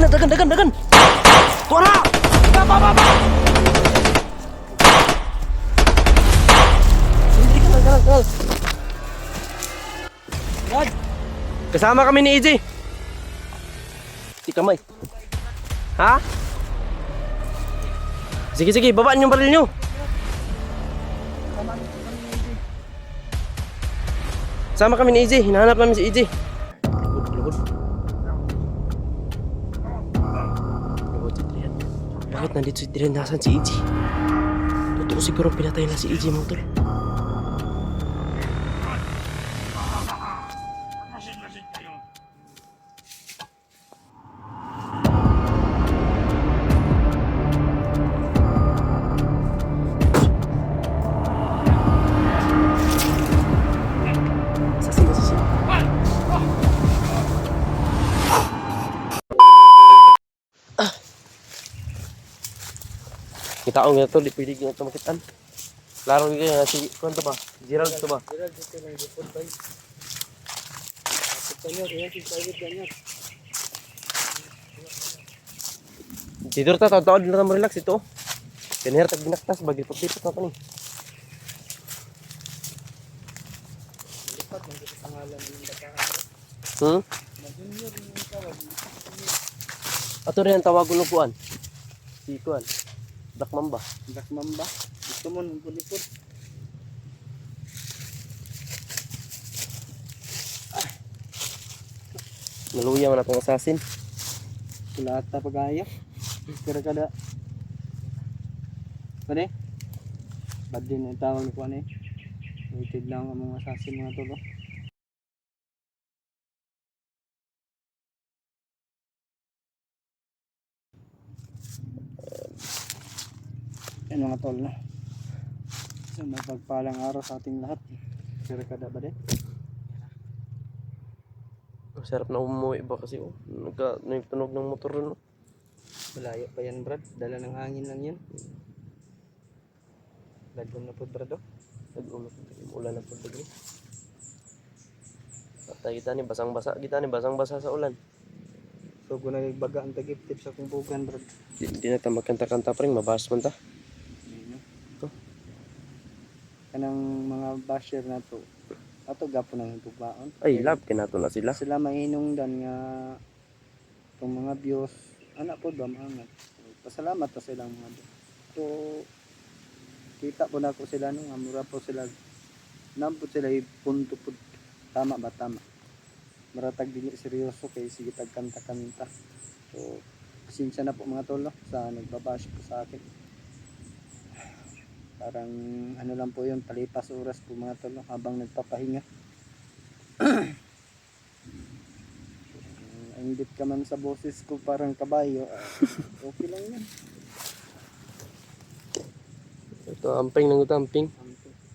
dagan. Tuwa na! Ba! Hindi ka lang. Yan! Kasama kami ni EJ. Si kamay. Ha? Sige, babaan yung baril nyo. Sama kami ni EJ, hinahanap namin si EJ. Lugod. Si Trian. Bakit nandito si Trian? Nasaan si EJ? Totoo siguro pinatay na si EJ, mga tol. Kitaong nga to, di pwede nga ito makitaan. Laro nga nga si, kung to ba? Gerald to ba? Gerald dito lang dito ba? Kapit niya, kaya si private ganyan. Dito ta, tao din na relax ito. Kanihar tag binaktas, bagi pagtipot na ito ni. Lipat, nandito pangalan ng bata. Mag-junior yung tawag. Ato rin ang tawag ng kuan. Si kuan. Black Mamba. Black Mamba. Gusto mo nung pulikod. Naluya man atong assassin. Kulata pagaya. Kira kada. Pwede? Bad din ang tawag ni kuan eh. Waited lang ang mga assassin mga tolo. Yan mga tol na. So mapagpalang araw sa ating lahat. Kira kada ba din? Sarap na umuwi ba kasi nagtunog ng motor rin. Malayo pa yan Brad. Dala ng hangin lang yan. Lagom na po Brad oh. Ulan na po dito. Patay kita ni basang-basa sa ulan. So kung nagbaga ang tagip-tip sa kumbugan Brad. Di na ta magkanta-kanta pa rin, mabas man ta. Kanang mga basher na to ato gapo nang tugbaon. Ay, love kinato na sila. Sila mainungdan nga itong mga views anak po ba maangat. Pasalamat ta silang mga so kita po na ko sila nung amura po sila nampod sila punto po tama ba tama maratag dili seryoso kay sige tag kanta-kanta. So pasensya na po mga tolo sa nagbabash po sa akin. Parang ano lang po yun, palipas oras po mga tolo habang nagpapahinga. Ingit ka man sa boses ko parang kabayo. Okay lang yan. Ito amping nang utamping.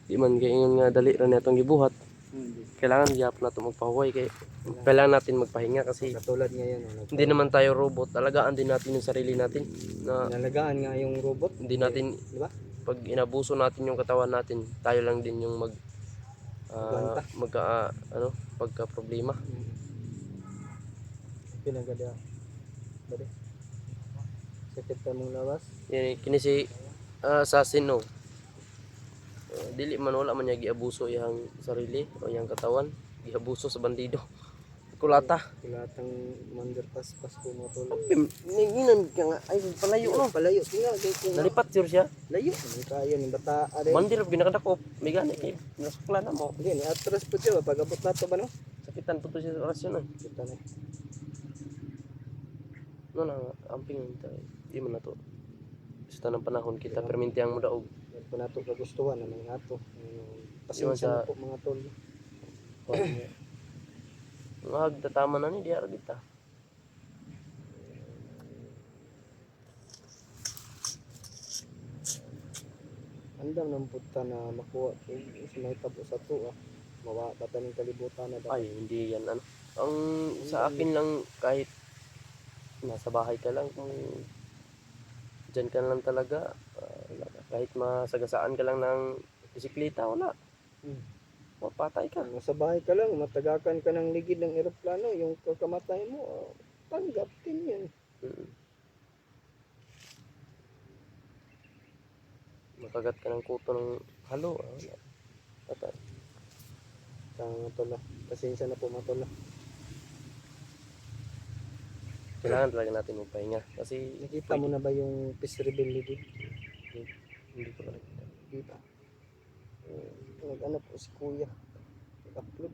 Di man kaingon nga dali ra natong gibuhat. Kailangan gyapon nato magpahuway kay kailangan natin magpahinga kasi Katulad ngayon. hindi naman tayo robot. Alagaan din natin yung sarili natin na Nalagaan nga yung robot. hindi natin, di ba? pag inabuso natin yung katawan natin, tayo lang din yung pagka problema. Pinagada. Bari. Sakit ka mong lawas. Yan kini si assassin no. Dili man wala man niya giabuso yang sarili o yang katawan, giabuso sa bandido. Kulata. Kulatang mander pas ko mo tol. Ninginan ka nga ay palayo no. Palayo tinga kay ko. Nalipat sir siya. Layo. Ang kaya ni bata ade. Mandir ginakadakop, may gani kay nasuklan na mo. Hindi ni atras po siya pagabot nato ba no? Sakitan po to siya sa orasyon eh. Kita na. No na amping tayo. Di man na to. Basta ng panahon kita perminti ang mudaog. Kung nato kagustuhan naman nato. Iwan Pasensya sa- na po mga tol. Magtatama na ni diara kita. Andam ng puta na makuha sa may tabo sa to ah. Mawa bata ng kalibutan na ba? Ay, hindi yan ano. Ang sa akin lang kahit nasa bahay ka lang kung dyan ka lang talaga wala ka. Kahit masagasaan ka lang ng bisikleta wala. Mapatay ka. Nasa bahay ka lang, matagakan ka ng ligid ng eroplano, yung kakamatay mo, tanggap din yan. Mm. Makagat ka ng kuto ng halo. Wala. Patay. Tolo. Pasensya na po mga tolo. Kailangan talaga natin magpahinga. Kasi Nakita mo na ba yung peace rebellion? hindi ko pa nakita. Kita. Nag-ano po si Kuya. Nag-upload.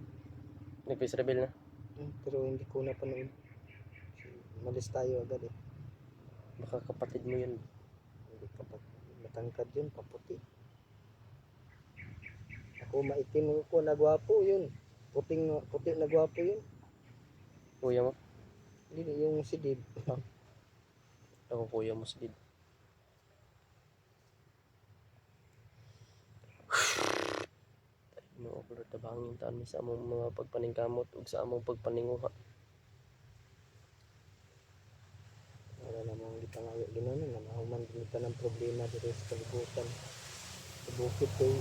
Nag-face reveal na. Pero hindi ko napanood. Malis tayo agad eh. Baka kapatid mo yun. Hindi kapag matangkad yun, paputi. Ako maitim ko, nagwapo yun. Puti na gwapo yun. Kuya mo? Hindi yung si Dib. Ako kuya mo si Did. Mga upload na bangin taan sa among mga pagpaningkamot ug sa among pagpaninguha. Wala namang gitangayo ginoon nga mahuman kita ng problema dito sa kalibutan. Sa bukid kay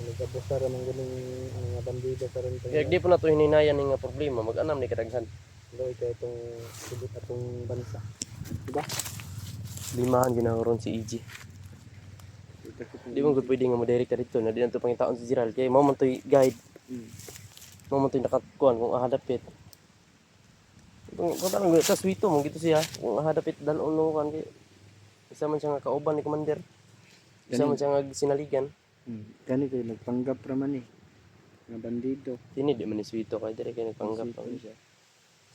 nagabusa ra man ganing mga bandido karon Kaya di po na to hininayan ni nga problema, mag-anam ni kadaghan. Loy kay itong sibot atong bansa. Diba? Limahan ginahuron si EG. Di mo gud pwede nga mo direct dito na di na to pangitaon si Gerald kay mao man toy guide. Mao man toy nakakuan kung ahadapit. Kung parang sa swito mo gito siya kung ahadapit dalon no kan kay isa man siya nga kauban ni commander. Isa man siya nga sinaligan. Kani kay nagpanggap ra man eh. Nga bandido. Dini di man ni swito kay dire kay nagpanggap Swito. pa siya.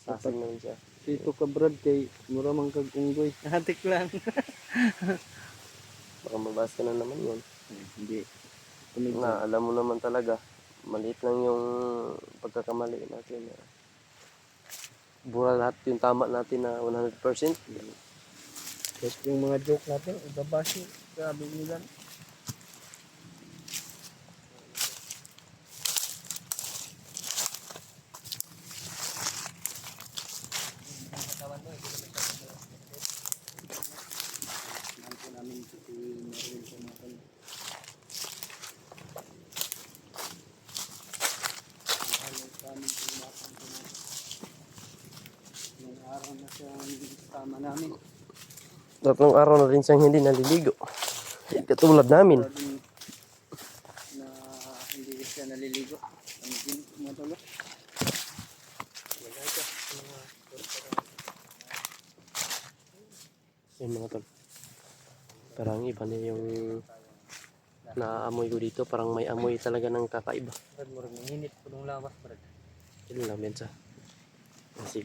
Sasin naman siya. Sito ka brad kay mura man kag unggoy. Hatik lang. Baka mabas ka na naman yun. Hindi. Na alam mo naman talaga, maliit lang yung pagkakamali natin. Bura lahat yung tama natin na 100%. Tapos yung mga joke natin, ibabasi. Grabe nila. Namin si Marvin pumatay. Nung araw na siya kasama namin. Tatlong araw na rin siyang hindi naliligo. Katulad namin. Na hindi siya naliligo. Ang din matulog. Yan mga tol. Parang iba na yung naamoy ko dito. Parang may amoy talaga ng kakaiba. Brad, murag nanginit po nung lawas, Brad. Yun lang bensa. Kasi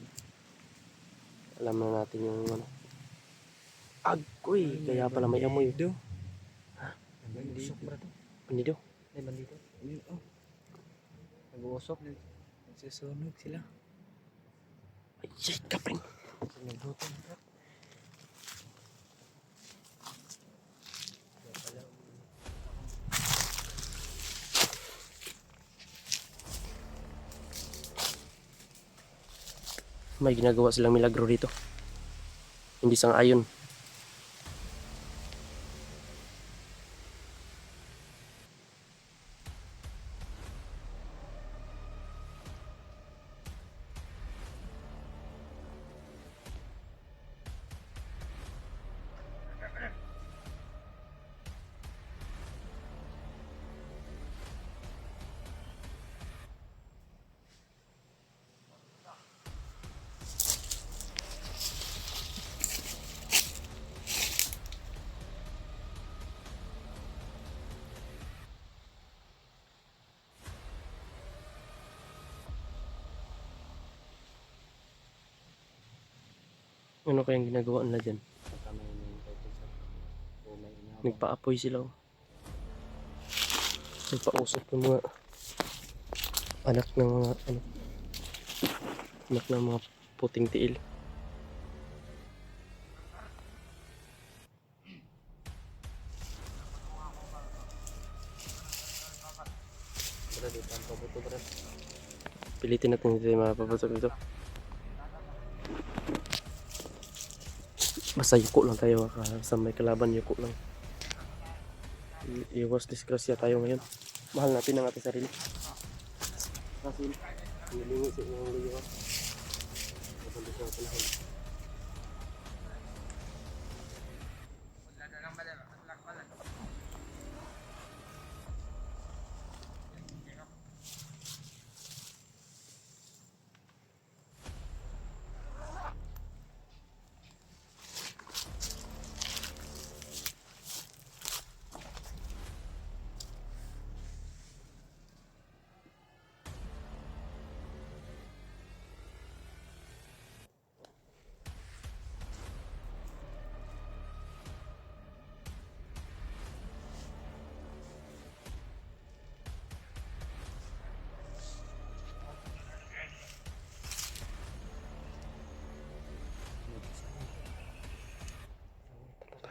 alam na natin yung ano. Agoy! Kaya pala may amoy. Ha? Nag-usok, Brad. Ano daw? Ay, bandito. Oh. Nag-uusok. Nagsusunog sila. Ay, shit, kapring! Nagluto, Brad. May ginagawa silang milagro dito. Hindi sang-ayon. Ano kayang ginagawa nila dyan? Nagpa-apoy sila. Nagpa-usap ng mga anak ng mga anak ng mga puting tiil. Pilitin natin dito yung mapapatok dito. Basta yuko lang tayo, sa may kalaban yuko lang. Iwas disgrasya tayo ngayon. Mahal natin ang ating sarili. Kasi nilingi sa inyong liyo. Kapag sa panahon.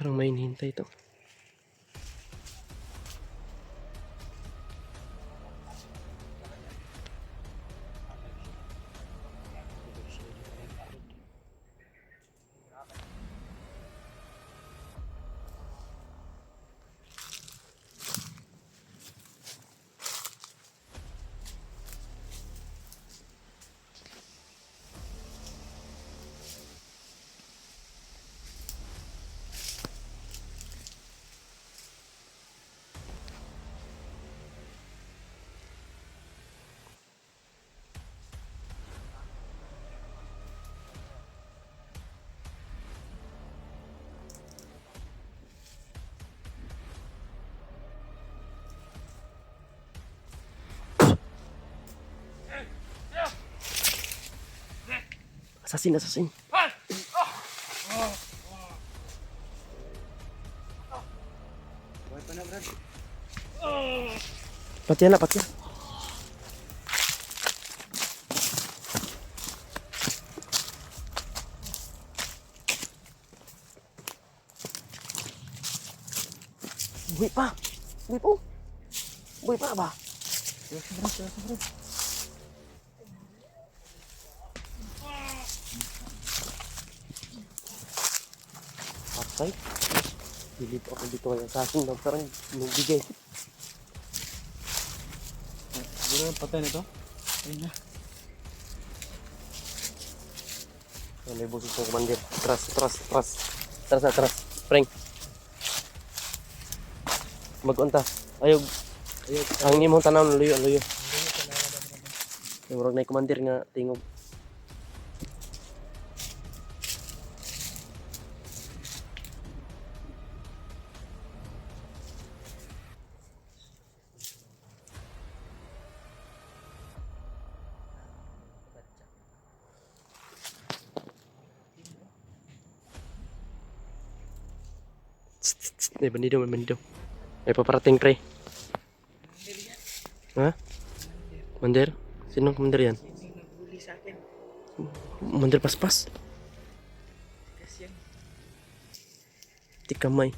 Parang may hinihintay to. Assassin, assassin. Buhay pa na, Brad. Patya na, patya. Buhay pa. Buhay po. Buhay pa ba? Seryoso, Brad. Patay. Bilip ako dito kay assassin. Parang nabigay. Siguro patay na to. Ayun na. May busos ng commander. Tras. Tras na, tras. Preng. Mag-unta. Ayog. Ang imong tanaw na luyo. Yung murag na yung commander nga tingog. May bandido. May paparating pre. Ha? Commander? Sinong commander yan? Naghuli sa akin. Commander Paspas? Kasi yan. Tikamay.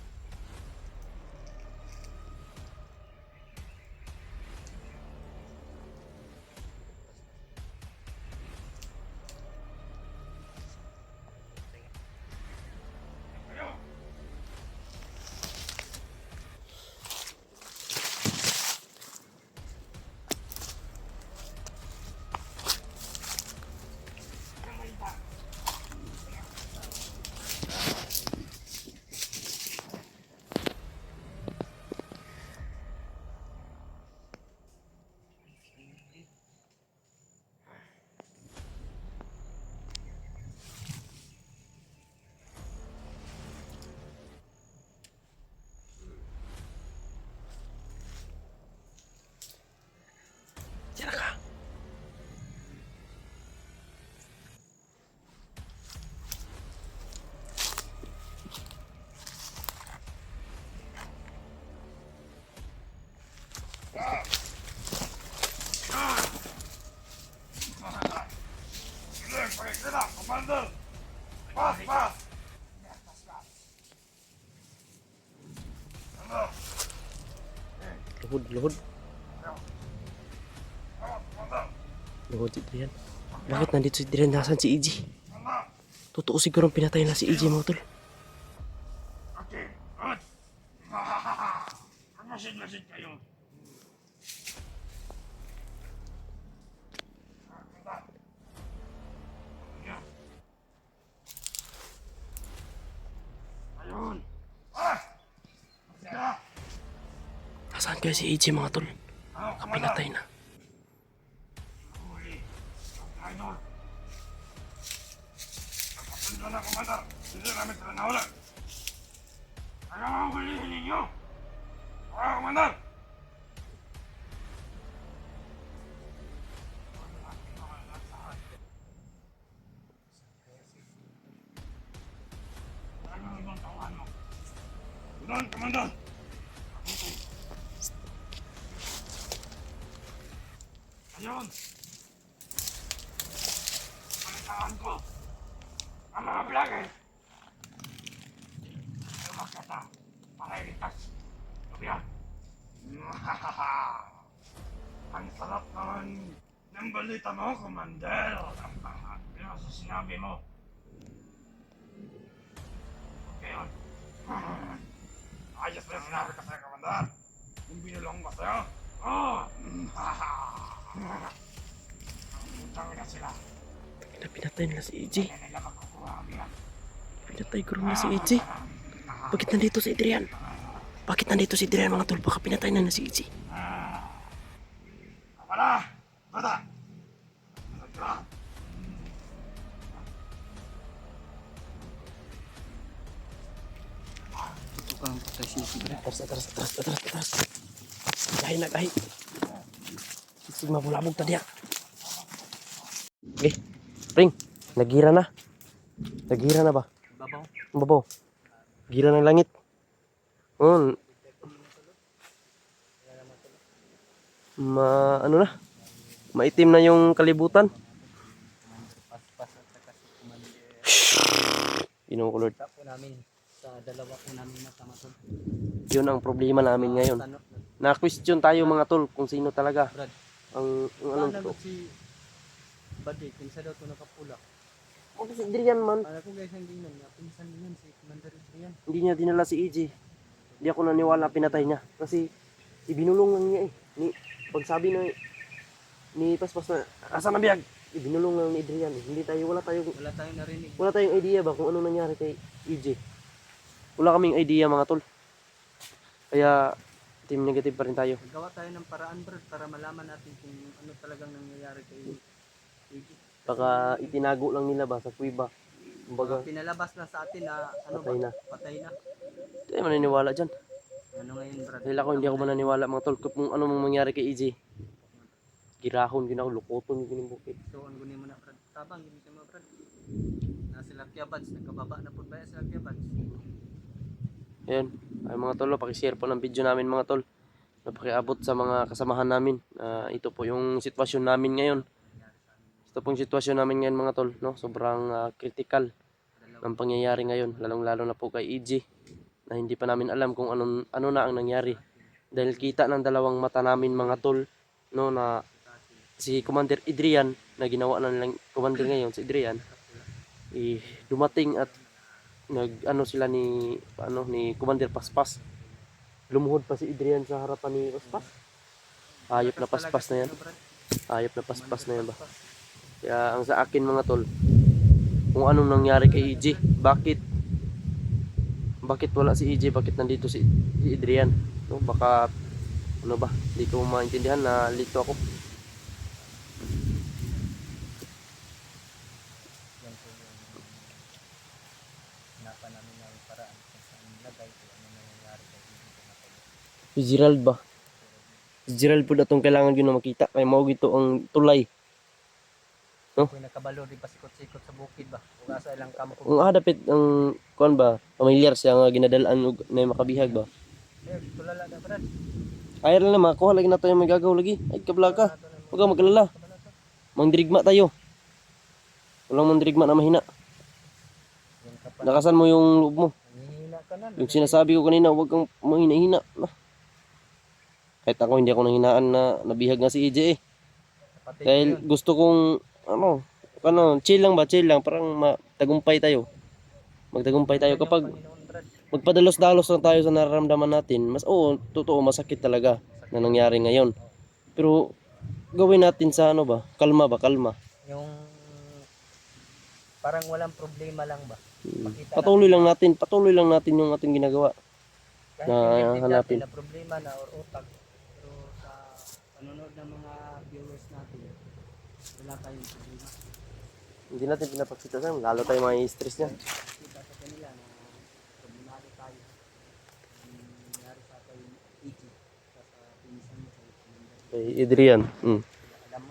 Diyan ka. Luhod. Luhod si Drian. Bakit nandito si Drian? Nasaan si EG? Totoo siguro pinatay na si EG mga tol. Masid kayo. Ayun. Nasaan kaya si EG mga tol? Kapinatay na. Idol. Pagpapundro na, Commander. Hindi namin sila nawala. Ayaw ang hulihin ninyo. Commander. Ano ang ibang tawahan mo? Doon, Commander. Ayun. Palitaan ko ang mga vlogger. Lumaki para iligtas. Lubian. Ang sarap naman ng balita mo, Commander. Pero sa sinabi mo. Okay, yun. Ayos na yung sinabi ka sa'yo, Commander. Yung binulong ko sa'yo. Oh! Utang na sila. Pinatay nila si EJ. Kaya nila makukuha ang biyak. Pinatay ko rin na si EJ. Bakit nandito si Adrian? Bakit nandito si Adrian mga tol? Baka pinatay na si EJ. Kapala! Bata! Bata! Ito kang patay si Brad. Atras. Gahi na, gahi. Sige, mabulabog tadi. Okay, Pring, nagira na. Nagira na ba? Babaw. Babaw. Gira ng langit. Oh. Ano na? Maitim na yung kalibutan. Paspas at saka si Commander. Kinukulod. Kita po namin sa dalawa po namin masama tol. Yun ang problema namin ngayon. Na-question tayo mga tol kung sino talaga Brad, ang paano ano to. si Buddy, kinsa daw ito nakapula. Oh, si Adrian man. Ano ko guys ang tingnan niya, pinsan niyan si Commander Adrian. Hindi niya dinala si EJ. Hindi ako naniwala pinatay niya. Kasi ibinulong lang niya eh. Pag sabi na ni Paspas na, asan na biyag? Ibinulong lang ni Adrian eh. Hindi tayo, Wala tayong narinig. wala tayong idea ba kung ano nangyari kay EJ. Wala kaming idea mga tol. Kaya team negative pa rin tayo. Gawa tayo ng paraan Brad para malaman natin kung ano talagang nangyayari kay AJ. Baka itinago lang nila ba sa kuiba. Kumbaga, Pinalabas na sa atin na ano Patay na. patay na. hindi tayo maniniwala dyan. Ano ngayon Brad? Dahil ako hindi ako mananiwala mga tol. Kung ano mang mangyari kay EJ. Girahon, ginako, lukoton, ginimbuki. So ang gunin mo na Brad. Tabang gini mo Brad. Na sila Kiabats, nagkababa na po ba sila Kiabats? Ayan, ay mga tol, pakishare po ng video namin mga tol. Napakiabot sa mga kasamahan namin. Ito po yung sitwasyon namin ngayon. Ito pong sitwasyon namin ngayon mga tol, no? Sobrang critical ng pangyayari ngayon, lalong-lalo na po kay EJ na hindi pa namin alam kung ano na ang nangyari. Dahil kita ng dalawang mata namin mga tol, no, na si Commander Adrian na ginawa na nilang commander ngayon si Adrian, dumating at nag sila ni Commander Paspas. Lumuhod pa si Adrian sa harapan ni Paspas. Hayop na Paspas na yan. Hayop na Paspas na yan ba? Kaya ang sa akin mga tol, kung anong nangyari kay EJ, bakit wala si EJ, bakit nandito si Adrian, no? Baka ano ba, hindi ko maintindihan, na lito ako. Yan po yung hinapan namin ng paraan kung saan nilagay kung ano nangyayari kay AJ pumatay. Si Gerald ba? Si Gerald po datong kailangan yun na makita, kaya mao gito ang tulay. Kung nakabalo di pasikot-sikot sa bukid ba? Kung asa ilang kampo. Kung dapit ang kuan ba, pamilyar siya nga ginadalaan og na makabihag ba. Eh, tulala na Brad. Ay lang na makuha lagi na tayo magagaw lagi. Ay kabla ka. Huwag kang magalala. Mangdirigma tayo. Walang mandirigma na mahina. Yung kapal. Nakasan mo yung loob mo. Hihina ka na. Yung sinasabi ko kanina, huwag kang mahina-hina. Kahit ako hindi ako nanghinaan na nabihag nga si EJ eh. Kapatid Dahil yun. gusto kong chill lang ba, chill lang, parang magtagumpay tayo kapag Panginoon, Brad. magpadalos-dalos lang tayo sa nararamdaman natin. Totoo, masakit talaga na nangyari ngayon. Pero gawin natin sa kalma. Yung parang walang problema lang ba? Pakita Patuloy lang natin yung ating ginagawa. kahit na hindi hanapin. natin na problema na or utak. Pero sa panonood ng mga viewers natin, wala tayong problema. Hindi natin pinapaksita sa lalo tayo mga stress niyan. Kita sa kanila na problemado tayo. Ang nangyari sa kay EJ, sa pinsan mo kay Commander. Kay Adrian.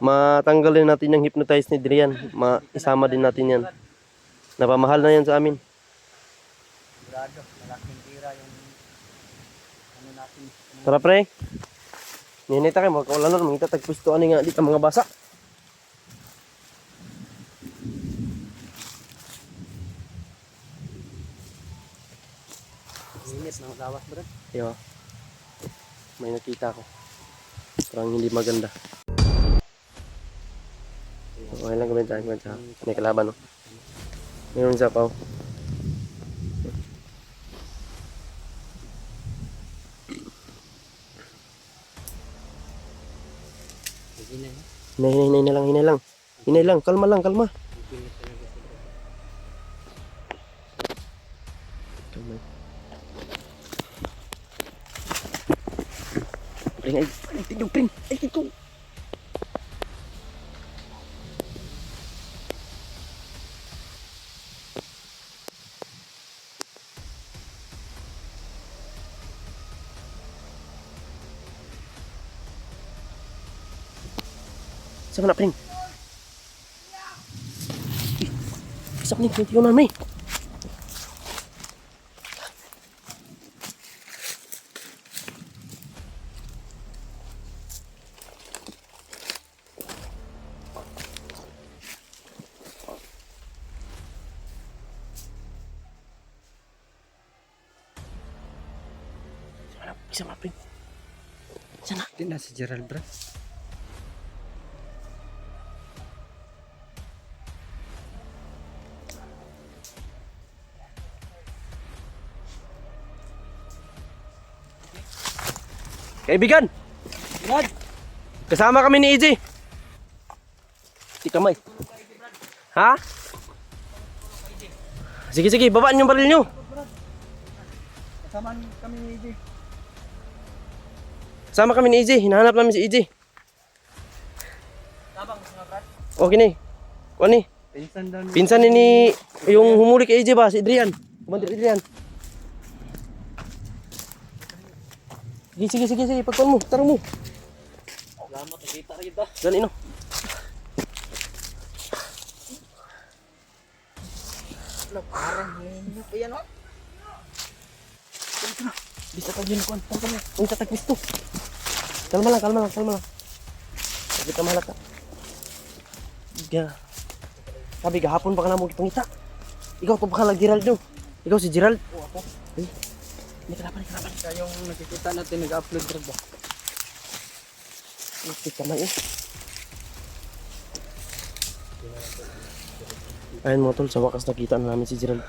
Matanggalin natin yung hypnotize ni Adrian. Isama din natin yan. Napamahal na yan sa amin. Sigurado, malaking tira yung ano natin. Tara pre. Ninita kayo, magkawala na. Mangita tagpusto ani nga dito mga basa. Init ng lawas, bro. Yo. May nakita ko. Parang hindi maganda. Okay lang kumentahin ko sa may kalaban no. Mayroong isa pa. Hinay lang. Hinay lang, kalma lang, kalma. Kalma. Pring, ay, tignan, pring. Ay, tignan. Sama na, pring. Isak ni, hindi ko mami. Bisa mapring. Sana. Di na si Gerald, bro. Kaibigan! Brad! Kasama kami ni EJ. Di kamay. Ha? Sige, sige, babaan yung baril nyo. Kasama kami ni EJ. Kasama kami ni EJ. Hinahanap namin si EJ. Okay ni. Kuha ni. Pinsan daw. Pinsan ni yung humuli kay EJ ba? Si Adrian. Kumandir Adrian. Sige, sige, sige, sige. Pagkuhan mo. Tarong mo. Salamat, nakita kita. Dali no. Parang hindi pa yan, oh. Bisa ka dyan kuhan. Tangka mo. Ang tatagpis to. Kalma lang, kalma lang, kalma lang. Sakit ka mahalata. Sabi kahapon baka na mo kitong kita. Ikaw to baka lang Gerald no. Ikaw si Gerald. Oo, ako. Ay. Hindi kalaban, kalaban. Kaya yung nakikita natin nag-upload, bro ba? Sakit ka man eh. Ayun mo tol, sa wakas nakita na namin si Gerald.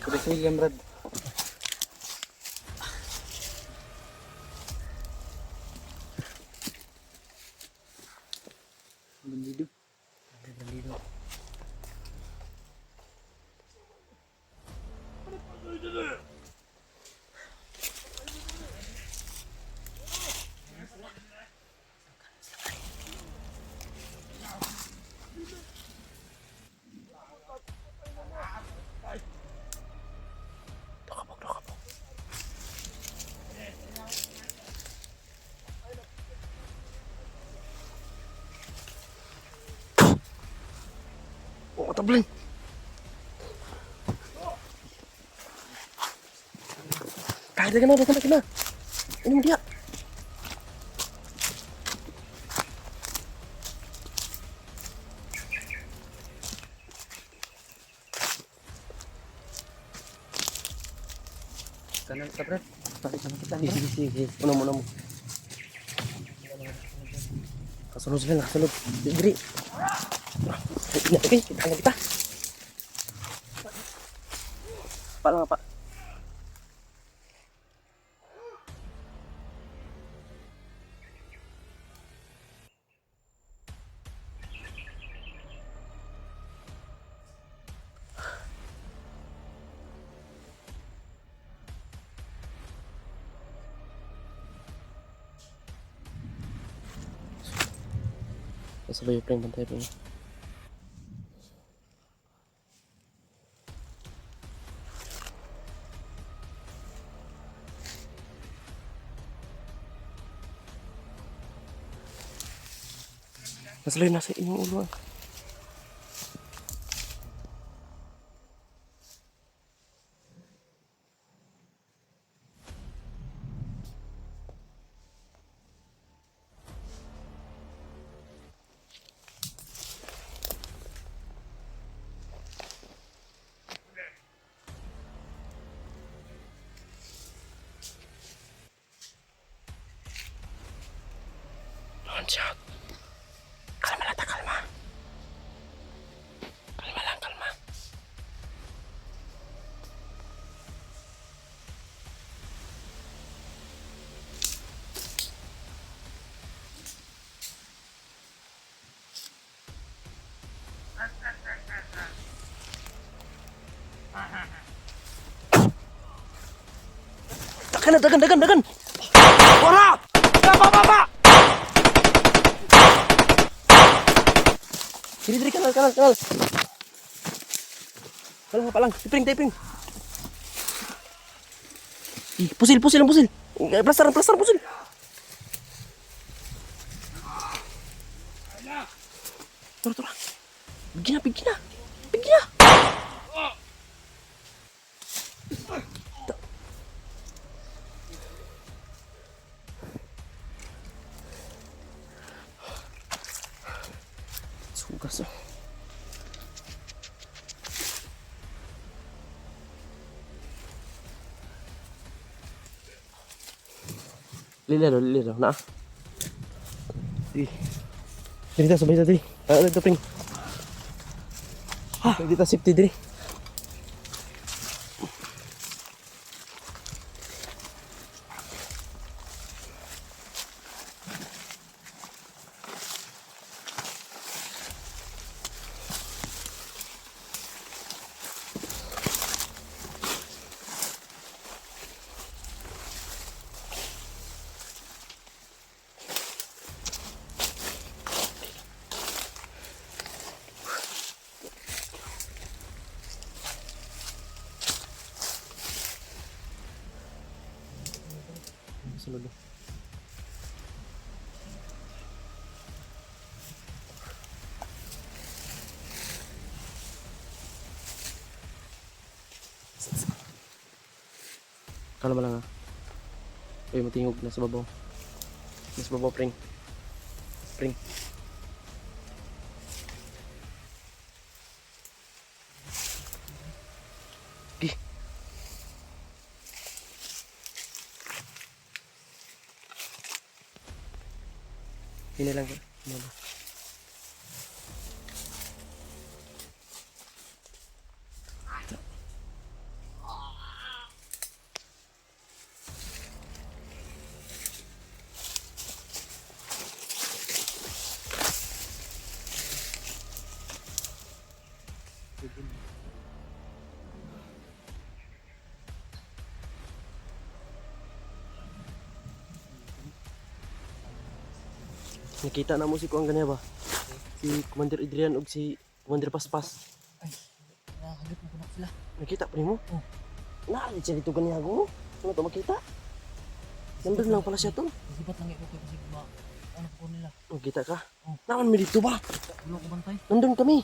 Kuda si William, Brad. Bandido. Bandido. Nakapag, nakapag. Oh, tablay. Kahit na, basta na. Ini mo dia. Sana ka, Brad. Bakit naman kita, Sige, sige, sige. Una mo, una mo. Kasunod sila, kasunod. Diri. Okay, kita na kita. Paano nga pa? Sabay yung prank bantay pa yun. Nasaloy nasa inyong ulo ah. Kana dagan. Wala! Ba! Diri kanal. Palang. Tipring. Ih, pusil. Plaster, pusil. Tura. Pergi na. Sugas. Lila daw. Na. Dito sabay tadi. Dito pring. Dito safety diri. Sunod. Kalma lang ha. Uy, matingog. Nasa babaw, pring. Okay. Ini lang ko. Nakita na mo si kuang ganyan ba? Si Commander Adrian ug si Commander Paspas. Nakagit mo na sila. Nakita pa nimo? Oh. Naalit siya dito ganyan ako. Ano to makita? Nandun lang pala siya to. Sibat lang ito kasi ano ko nila. Nakita ka? Oh. Naman mi dito ba? Ulo ko bantay. Nandun kami.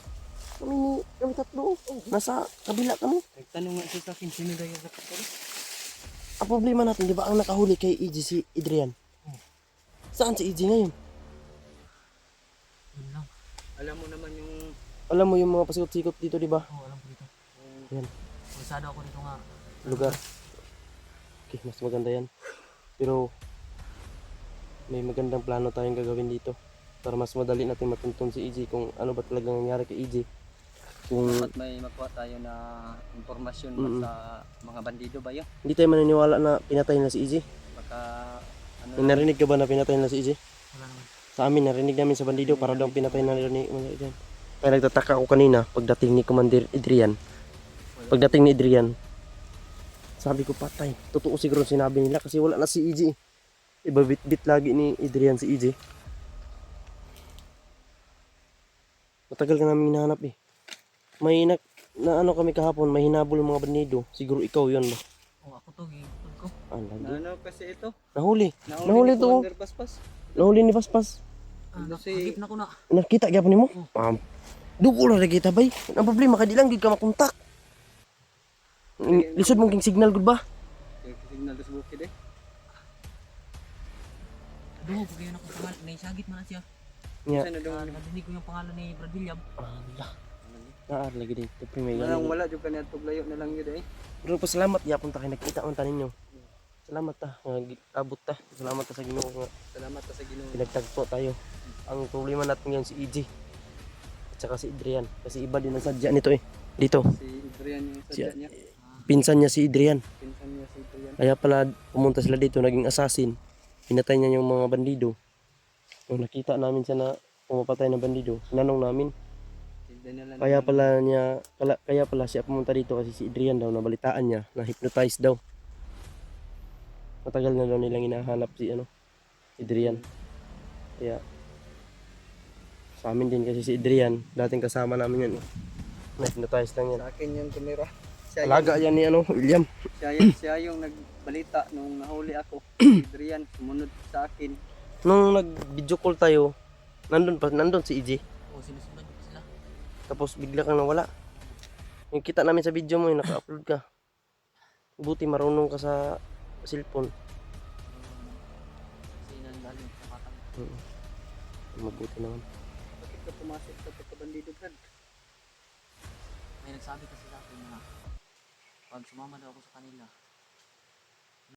Kami tatlo. Nasa kabila kami. Nagtanong nga siya sa akin, sino daw yung kapatid? Ang problema natin, di ba ang nakahuli kay EJ si Adrian? Saan si EJ ngayon? Yun lang. Alam mo yung Alam mo yung mga pasikot-sikot dito, di ba? Oo, alam ko dito. Yan, Pulsado ako dito nga. lugar. Okay, mas maganda yan. Pero, may magandang plano tayong gagawin dito. Para mas madali natin matuntun si EJ kung ano ba talagang nangyari kay EJ. Kung dapat may makuha tayo na impormasyon sa mga bandido ba yun? hindi tayo maniniwala na pinatay na si EJ. Baka ano May narinig ka ba na pinatay na si EJ? Wala naman. Sa amin, narinig namin sa bandido para daw pinatay na nila ni Commander Adrian. Kaya nagtataka ako kanina pagdating ni Commander Adrian. Pagdating ni Adrian, sabi ko patay. Totoo siguro sinabi nila kasi wala na si EJ. Iba bit lagi ni Adrian si EJ. Matagal ka namin hinahanap eh. May na ano kami kahapon, may hinabol mga bandido. Siguro ikaw yun ba? Oo, ako to. Gigitod ko. Lagi. ano kasi ito? Nahuli. Nahuli ni to. Commander Paspas. Nahuli ni Paspas. Nakagip na ko na. Nakita gyapon nimo? Dugo ra kita bay. Ang problema kay di lang gid ka makontak. Lisod mong king signal gud ba? Yung signal sa bukid eh. Duho ko kayo na kung pangalan. Naisagit man na siya. Nya. Saan na daw? Nadinig ko yung pangalan ni Brad William. Allah. Naar lagi dito pre may. Wala jud kanya tuglayo na lang yun eh. Pero pasalamat gyapon ta kay nakita man ta ninyo. Salamat ta, abot ta. Salamat ta sa Ginoo nga Salamat sa Ginoo. pinagtagpo tayo. Ang problema natin ngayon si EJ at saka si Adrian kasi iba din ang sadya nito eh. Dito. Si Adrian yung sadya niya. Pinsan niya si Adrian. Pinsan niya si Adrian. Kaya pala pumunta sila dito, naging assassin. Pinatay niya yung mga bandido. Nung nakita namin siya na pumapatay ng bandido, nanong namin. Kaya pala siya pumunta dito kasi si Adrian daw, nabalitaan niya, na hypnotize daw. Matagal na daw nilang hinahanap si ano, si Adrian. Kaya sa amin din kasi si Adrian, dating kasama namin yan. Na-hypnotize lang yan. Sa akin yung tumira. Siya Alaga yan ni ano, William. siya yung nagbalita nung nahuli ako. Si Adrian, sumunod sa akin. Nung nag-video call tayo, nandun si EJ. O, sinusundan ko sila. Tapos bigla kang nawala. Yung kita namin sa video mo, yung naka-upload ka. Buti marunong ka sa cellphone. Kasi nanggaling sa katang. Mabuti naman. Bakit ka pumasok sa pagkabandido, Brad? May nagsabi kasi sa akin na pag sumama daw ako sa kanila,